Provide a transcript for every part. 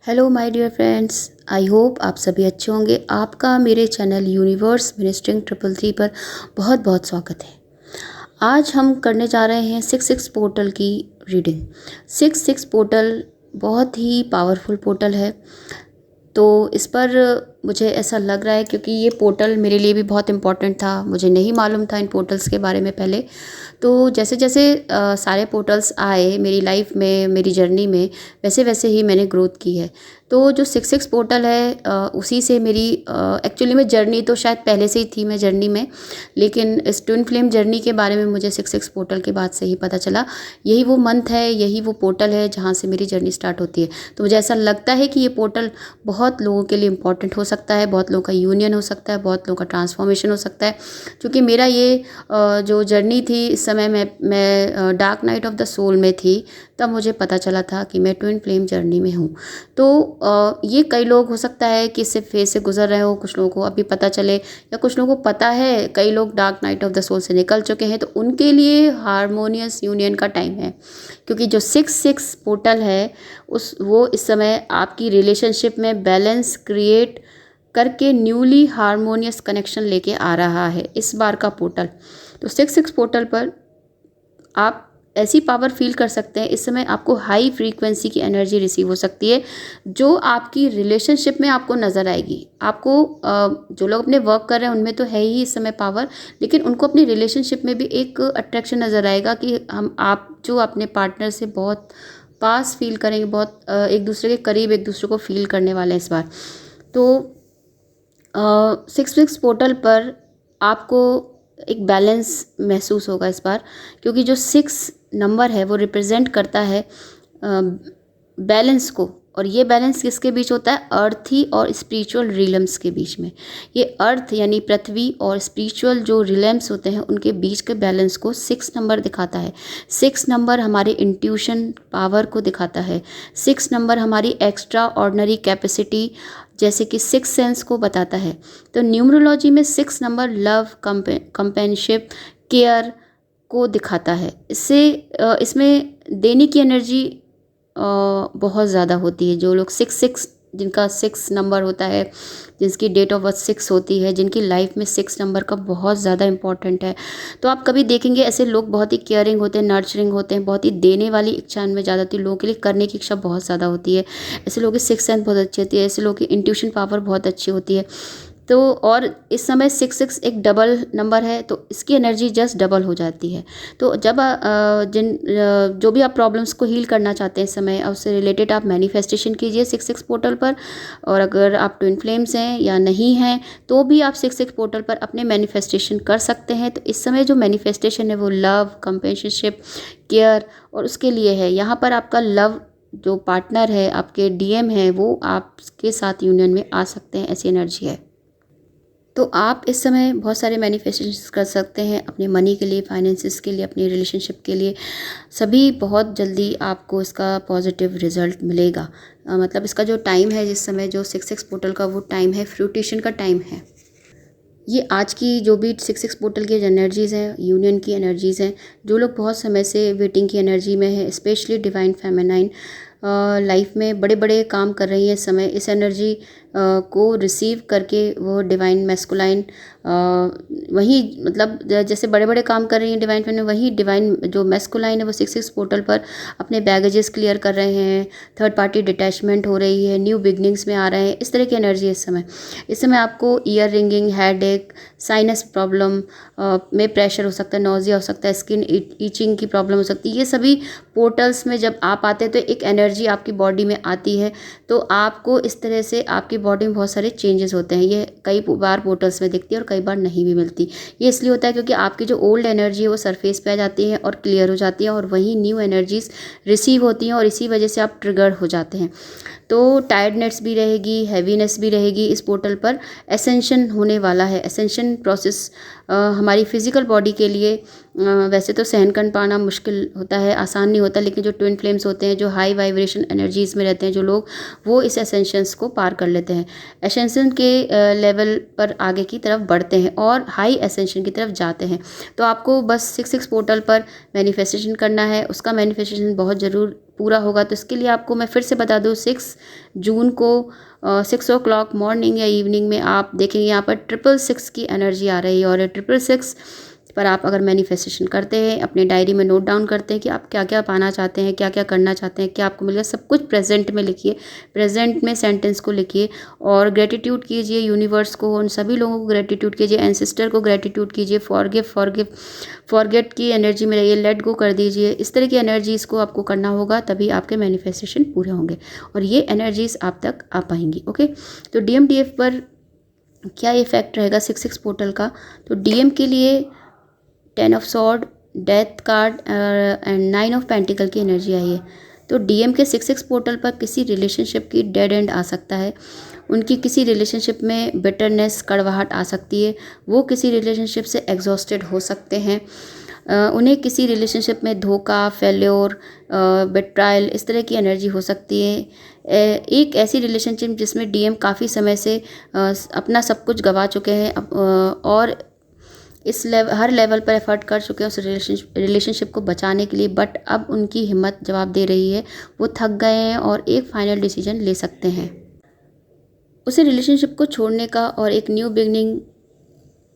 Hello my dear friends, I hope आप सभी अच्छे होंगे। आपका मेरे चैनल यूनिवर्स मिनिस्ट्रिंग 333 पर बहुत बहुत स्वागत है। आज हम करने जा रहे हैं 66 पोर्टल की रीडिंग। 66 पोर्टल बहुत ही पावरफुल पोर्टल है। तो इस पर मुझे ऐसा लग रहा है क्योंकि ये पोर्टल मेरे लिए भी बहुत इम्पोर्टेंट था। मुझे नहीं मालूम था इन पोर्टल्स के बारे में पहले। तो जैसे जैसे सारे पोर्टल्स आए मेरी लाइफ में, मेरी जर्नी में, वैसे वैसे ही मैंने ग्रोथ की है। तो जो 66 पोर्टल है उसी से मेरी एक्चुअली में जर्नी तो शायद पहले से ही थी मैं जर्नी में, लेकिन इस ट्विन फ्लेम जर्नी के बारे में मुझे 66 पोर्टल के बाद से ही पता चला। यही वो मंथ है, यही वो पोर्टल है जहाँ से मेरी जर्नी स्टार्ट होती है। तो मुझे ऐसा लगता है कि ये पोर्टल बहुत लोगों के लिए इम्पॉर्टेंट हो सकता है, बहुत लोगों का यूनियन हो सकता है, बहुत लोगों का ट्रांसफॉर्मेशन हो सकता है। क्योंकि मेरा ये जो जर्नी थी, इस समय मैं dark night of the soul में थी, तब मुझे पता चला था कि मैं ट्विन फ्लेम जर्नी में हूँ। तो ये कई लोग हो सकता है कि इससे फेज से गुजर रहे हो, कुछ लोगों को अभी पता चले, या कुछ लोगों को पता है, कई लोग dark night of the soul से निकल चुके हैं। तो उनके लिए हारमोनियस यूनियन का टाइम है। क्योंकि जो 66 पोर्टल है वो इस समय आपकी रिलेशनशिप में बैलेंस क्रिएट करके न्यूली हारमोनियस कनेक्शन लेके आ रहा है इस बार का पोर्टल। तो 66 पोर्टल पर आप ऐसी पावर फील कर सकते हैं। इस समय आपको हाई फ्रीक्वेंसी की एनर्जी रिसीव हो सकती है जो आपकी रिलेशनशिप में आपको नज़र आएगी। आपको जो लोग अपने वर्क कर रहे हैं उनमें तो है ही इस समय पावर, लेकिन उनको अपनी रिलेशनशिप में भी एक अट्रैक्शन नज़र आएगा कि आप जो अपने पार्टनर से बहुत पास फील करेंगे, बहुत एक दूसरे के करीब एक दूसरे को फील करने वाले हैं इस बार। तो 66 पोर्टल पर आपको एक बैलेंस महसूस होगा इस बार, क्योंकि जो 6 नंबर है वो रिप्रेजेंट करता है बैलेंस को। और ये बैलेंस किसके बीच होता है? अर्थी और स्पिरिचुअल रिलम्स के बीच में। ये अर्थ यानी पृथ्वी और स्पिरिचुअल जो रिलम्स होते हैं उनके बीच के बैलेंस को 6 नंबर दिखाता है। 6 नंबर हमारे इंट्यूशन पावर को दिखाता है। 6 नंबर हमारी एक्स्ट्रा ऑर्डिनरी कैपेसिटी जैसे कि 6 सेंस को बताता है। तो न्यूमरोलॉजी में 6 नंबर लव, कंपेनशिप, केयर को दिखाता है। इसमें देने की एनर्जी बहुत ज़्यादा होती है। जो लोग 66 जिनका 6 नंबर होता है, जिसकी डेट ऑफ बर्थ 6 होती है, जिनकी लाइफ में 6 नंबर का बहुत ज़्यादा इंपॉर्टेंट है, तो आप कभी देखेंगे ऐसे लोग बहुत ही केयरिंग होते हैं, नर्चरिंग होते हैं, बहुत ही देने वाली इच्छा इनमें ज़्यादा होती है, लोगों के लिए करने की इच्छा बहुत ज़्यादा होती है। ऐसे लोगों की 6 सेंस बहुत अच्छी होती है, ऐसे लोगों की इंट्यूशन पावर बहुत अच्छी होती है। तो और इस समय 66 एक डबल नंबर है, तो इसकी एनर्जी जस्ट डबल हो जाती है। तो जब जो भी आप प्रॉब्लम्स को हील करना चाहते हैं इस समय, उससे रिलेटेड आप मैनिफेस्टेशन कीजिए 66 पोर्टल पर। और अगर आप ट्विन फ्लेम्स हैं या नहीं हैं तो भी आप 66 पोर्टल पर अपने मैनिफेस्टेशन कर सकते हैं। तो इस समय जो मैनिफेस्टेशन है वो लव, कंपेशनशिप, केयर और उसके लिए है। यहाँ पर आपका लव जो पार्टनर है, आपके डीएम है, वो आपके साथ यूनियन में आ सकते हैं, ऐसी एनर्जी है। तो आप इस समय बहुत सारे मैनिफेस्टेशंस कर सकते हैं अपने मनी के लिए, फाइनेंसिस के लिए, अपनी रिलेशनशिप के लिए। सभी बहुत जल्दी आपको इसका पॉजिटिव रिजल्ट मिलेगा। मतलब इसका जो टाइम है जिस समय जो 66 पोर्टल का वो टाइम है, फ्रूटेशन का टाइम है। ये आज की जो भी 66 पोर्टल की एनर्जीज़ हैं, यूनियन की एनर्जीज़ हैं, जो लोग बहुत समय से वेटिंग की एनर्जी में है, स्पेशली डिवाइन फेमिनाइन लाइफ में बड़े बड़े काम कर रही है इस समय, इस एनर्जी को रिसीव करके वो डिवाइन मैस्कुलाइन वही मतलब जैसे बड़े बड़े काम कर रही हैं डिवाइन फेमिनाइन, वही डिवाइन जो मैस्कुलाइन है वो 66 पोर्टल पर अपने बैगेजेस क्लियर कर रहे हैं, थर्ड पार्टी डिटैचमेंट हो रही है, न्यू बिगनिंग्स में आ रहे हैं। इस तरह की एनर्जी है इस समय। इस समय आपको year ringing, headache, sinus problem में प्रेशर हो सकता है, नोजिया हो सकता है, स्किन ईचिंग की प्रॉब्लम हो सकती है। ये सभी पोर्टल्स में जब आप आते हैं तो एक एनर्जी आपकी बॉडी में आती है, तो आपको इस तरह से आपकी बॉडी में बहुत सारे चेंजेस होते हैं। ये कई बार पोर्टल्स में दिखती है और कई बार नहीं भी मिलती। ये इसलिए होता है क्योंकि आपकी जो ओल्ड एनर्जी है वो सरफेस पे आ जाती है और क्लियर हो जाती है, और वहीं न्यू एनर्जीज रिसीव होती हैं, और इसी वजह से आप ट्रिगर हो जाते हैं। तो टायर्डनेस भी रहेगी, हैवीनेस भी रहेगी। इस पोर्टल पर एसेंशन होने वाला है। एसेंशन प्रोसेस हमारी फिजिकल बॉडी के लिए वैसे तो सहन कर पाना मुश्किल होता है, आसान नहीं होता, लेकिन जो ट्विन फ्लेम्स होते हैं, जो हाई वाइब्रेशन एनर्जीज़ में रहते हैं जो लोग, वो इस एसेंशंस को पार कर लेते हैं, एसेंशन के लेवल पर आगे की तरफ बढ़ते हैं और हाई एसेंशन की तरफ जाते हैं। तो आपको बस 66 पोर्टल पर मैनिफेस्टेशन करना है, उसका मैनिफेस्टेशन बहुत ज़रूर पूरा होगा। तो इसके लिए आपको मैं फिर से बता दूँ, 6 जून को 6 o'clock मॉर्निंग या इवनिंग में आप देखेंगे यहाँ पर 666 की एनर्जी आ रही है, और 666 पर आप अगर मैनिफेस्टेशन करते हैं, अपने डायरी में नोट डाउन करते हैं कि आप क्या क्या पाना चाहते हैं, क्या क्या करना चाहते हैं, क्या आपको मिलेगा, सब कुछ प्रेजेंट में लिखिए, प्रेजेंट में सेंटेंस को लिखिए, और ग्रेटिट्यूड कीजिए यूनिवर्स को, उन सभी लोगों को ग्रेटिट्यूड कीजिए, एंसेस्टर को ग्रेटिट्यूड कीजिए, फॉरगेट की एनर्जी में रहिए, लेट गो कर दीजिए। इस तरह की एनर्जीज़ को आपको करना होगा, तभी आपके मैनिफेस्टेशन पूरे होंगे और ये एनर्जीज़ आप तक आ पाएंगी। ओके, तो DMDF पर क्या इफेक्ट रहेगा 66 पोर्टल का? तो DM के लिए 10 of sword, death card and 9 of pentacle की एनर्जी आई है। तो DM के 66 पोर्टल पर किसी रिलेशनशिप की डेड एंड आ सकता है, उनकी किसी रिलेशनशिप में बिटरनेस, कड़वाहट आ सकती है, वो किसी रिलेशनशिप से एग्जॉस्टेड हो सकते हैं, उन्हें किसी रिलेशनशिप में धोखा, फेल्योर, बिट्रायल, इस तरह की एनर्जी हो सकती है। एक ऐसी रिलेशनशिप जिसमें DM काफ़ी समय से अपना सब कुछ गंवा चुके हैं, और इस हर लेवल पर एफर्ट कर चुके हैं उस रिलेशनशिप को बचाने के लिए, बट अब उनकी हिम्मत जवाब दे रही है, वो थक गए हैं और एक फाइनल डिसीजन ले सकते हैं, उसे रिलेशनशिप को छोड़ने का और एक न्यू बिगनिंग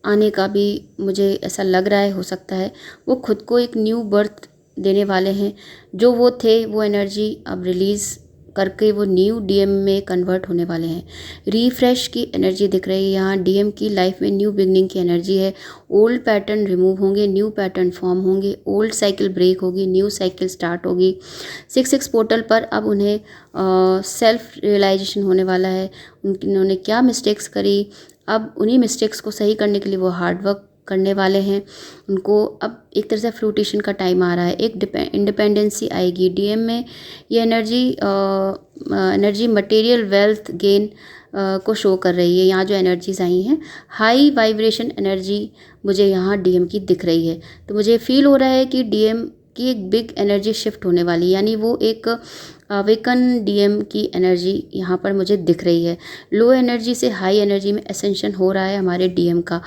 आने का भी मुझे ऐसा लग रहा है, हो सकता है वो खुद को एक न्यू बर्थ देने वाले हैं। जो वो थे, वो एनर्जी अब रिलीज़ करके वो न्यू DM में कन्वर्ट होने वाले हैं। रिफ्रेश की एनर्जी दिख रही है यहाँ, DM की लाइफ में न्यू बिगनिंग की एनर्जी है। ओल्ड पैटर्न रिमूव होंगे, न्यू पैटर्न फॉर्म होंगे, ओल्ड साइकिल ब्रेक होगी, न्यू साइकिल स्टार्ट होगी। 66 पोर्टल पर अब उन्हें सेल्फ रियलाइजेशन होने वाला है, उन्होंने क्या मिस्टेक्स करी, अब उन्हीं मिस्टेक्स को सही करने के लिए वो हार्ड वर्क करने वाले हैं। उनको अब एक तरह से फ्रूटेशन का टाइम आ रहा है, एक इंडिपेंडेंसी आएगी DM में। ये एनर्जी मटेरियल वेल्थ गेन को शो कर रही है। यहाँ जो एनर्जीज आई हैं, हाई वाइब्रेशन एनर्जी मुझे यहाँ DM की दिख रही है। तो मुझे फील हो रहा है कि DM की एक बिग एनर्जी शिफ्ट होने वाली, यानी वो एक अवेकन DM की एनर्जी यहाँ पर मुझे दिख रही है। लो एनर्जी से हाई एनर्जी में असेंशन हो रहा है हमारे DM का,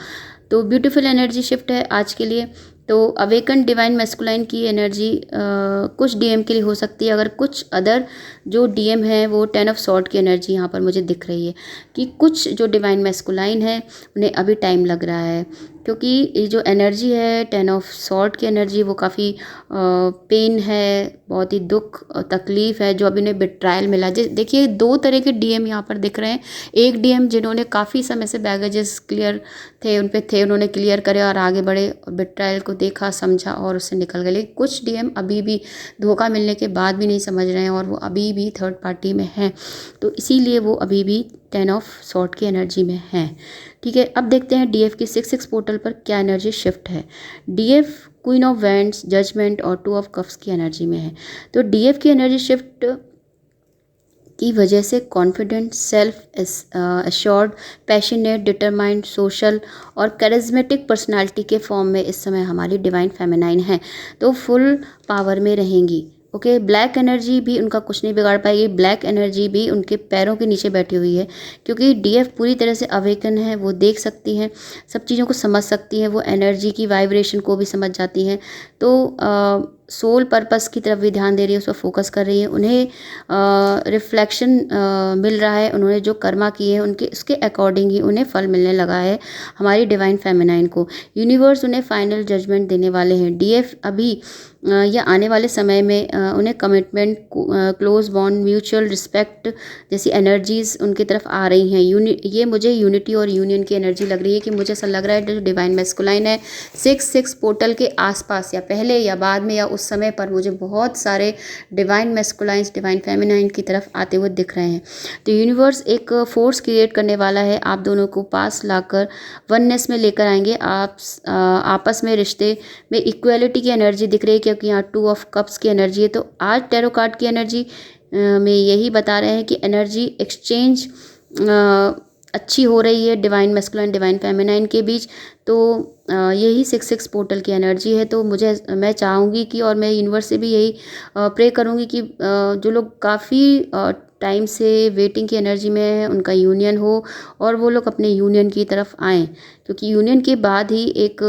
तो ब्यूटीफुल एनर्जी शिफ्ट है आज के लिए। तो अवेकन डिवाइन मैस्कुलाइन की एनर्जी कुछ DM के लिए हो सकती है, अगर कुछ अदर जो DM है वो 10 ऑफ सॉर्ड की एनर्जी यहाँ पर मुझे दिख रही है कि कुछ जो डिवाइन मैस्कुलाइन है उन्हें अभी टाइम लग रहा है, क्योंकि ये जो एनर्जी है 10 ऑफ सॉर्ड की एनर्जी, वो काफ़ी पेन है, बहुत ही दुख और तकलीफ़ है जो अभी उन्हें बिट्रायल मिला। देखिए, दो तरह के DM यहाँ पर दिख रहे हैं। एक DM जिन्होंने काफ़ी समय से बैगेजेस क्लियर थे, उन पे थे, उन्होंने क्लियर करे और आगे बढ़े और बिट्रायल को देखा, समझा और उससे निकल गए। लेकिन कुछ DM अभी भी धोखा मिलने के बाद भी नहीं समझ रहे हैं और वो अभी भी थर्ड पार्टी में हैं, तो इसीलिए वो अभी भी 10 ऑफ सॉर्ड की एनर्जी में हैं। ठीक है, अब देखते हैं DF की 66 पोर्टल पर क्या एनर्जी शिफ्ट है। DF queen of wands, judgement और 2 ऑफ कप्स की एनर्जी में है। तो DF की एनर्जी शिफ्ट की वजह से confident, self assured, passionate, determined, social और करिज्मेटिक पर्सनालिटी के फॉर्म में इस समय हमारी डिवाइन फेमिनाइन है, तो फुल पावर में रहेंगी। ओके, ब्लैक एनर्जी भी उनका कुछ नहीं बिगाड़ पाएगी, ब्लैक एनर्जी भी उनके पैरों के नीचे बैठी हुई है, क्योंकि DF पूरी तरह से अवेकन है, वो देख सकती हैं, सब चीज़ों को समझ सकती हैं, वो एनर्जी की वाइब्रेशन को भी समझ जाती हैं। तो सोल पर्पस की तरफ भी ध्यान दे रही है, उस पर फोकस कर रही है। उन्हें रिफ्लेक्शन मिल रहा है, उन्होंने जो कर्मा किए हैं उनके उसके अकॉर्डिंग ही उन्हें फल मिलने लगा है हमारी डिवाइन फेमिनाइन को। यूनिवर्स उन्हें फाइनल जजमेंट देने वाले हैं। DF अभी या आने वाले समय में उन्हें commitment, close bond, mutual respect जैसी एनर्जीज़ उनकी तरफ आ रही हैं। ये मुझे यूनिटी और यूनियन की एनर्जी लग रही है, कि मुझे ऐसा लग रहा है जो डिवाइन मैस्कुलाइन है 6 पोर्टल के आसपास या पहले या बाद में या उस समय पर मुझे बहुत सारे डिवाइन मैस्कुलाइंस डिवाइन फेमिनाइन की तरफ आते हुए दिख रहे हैं। तो यूनिवर्स एक फोर्स क्रिएट करने वाला है, आप दोनों को पास लाकर वननेस में लेकर आएंगे। आप आपस में रिश्ते में इक्वलिटी की एनर्जी दिख रही है, क्योंकि यहाँ 2 ऑफ कप्स की एनर्जी है। तो आज टैरो कार्ड की एनर्जी में यही बता रहे हैं कि एनर्जी एक्सचेंज अच्छी हो रही है डिवाइन मैस्कुलाइन डिवाइन फेमिनाइन के बीच। तो यही 6 पोर्टल की एनर्जी है। तो मैं चाहूँगी कि, और मैं यूनिवर्स से भी यही प्रे करूँगी कि जो लोग काफ़ी टाइम से वेटिंग की एनर्जी में है उनका यूनियन हो और वो लोग अपने यूनियन की तरफ आएँ, क्योंकि यूनियन के बाद ही एक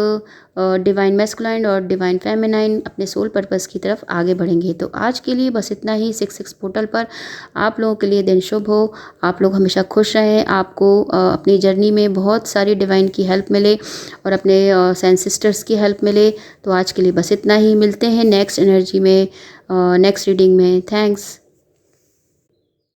डिवाइन मैस्कुलाइन और डिवाइन फेमिनाइन अपने सोल पर्पस की तरफ आगे बढ़ेंगे। तो आज के लिए बस इतना ही 6 पोर्टल पर। आप लोगों के लिए दिन शुभ हो, आप लोग हमेशा खुश रहें, आपको अपनी जर्नी में बहुत सारी डिवाइन की हेल्प मिले और अपने सेंसिस्टर्स की हेल्प मिले। तो आज के लिए बस इतना ही, मिलते हैं नेक्स्ट एनर्जी में, नेक्स्ट रीडिंग में। थैंक्स।